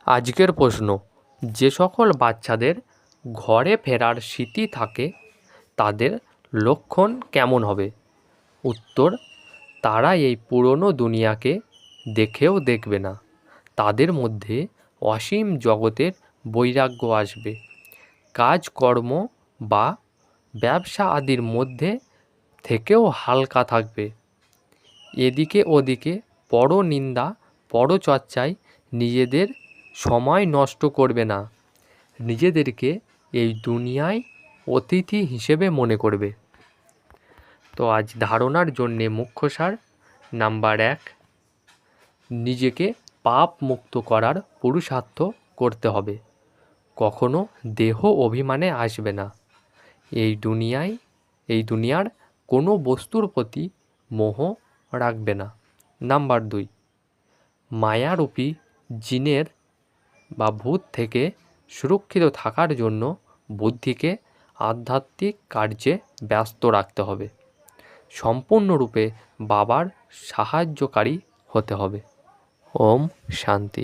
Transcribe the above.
আজকের প্রশ্ন, যে সকল বাচ্চাদের ঘরে ফেরার স্মৃতি থাকে তাদের লক্ষণ কেমন হবে? উত্তর, তারা এই পুরনো দুনিয়াকে দেখেও দেখবে না। তাদের মধ্যে অসীম জগতের বৈরাগ্য আসবে। কাজকর্ম বা ব্যবসা আদির মধ্যে থেকেও হালকা থাকবে। এদিকে ওদিকে পরনিন্দা পরচর্চায় নিজেদের সময় নষ্ট করবে না। নিজেদেরকে এই দুনিয়ায় অতিথি হিসেবে মনে করবে। তো আজ ধারণার জন্যে মুখ্য সার: নাম্বার 1, নিজেকে পাপ মুক্ত করার পুরুষার্থ করতে হবে। কখনো দেহ অভিমানে আসবে না। এই দুনিয়ার কোনো বস্তুর প্রতি মোহ রাখবে না। নাম্বার 2, মায়ারূপী জিনের বা ভূত থেকে সুরক্ষিত থাকার জন্য বুদ্ধিকে আধ্যাত্মিক কার্যে ব্যস্ত রাখতে হবে। সম্পূর্ণরূপে বাবার সাহায্যকারী হতে হবে। ওম শান্তি।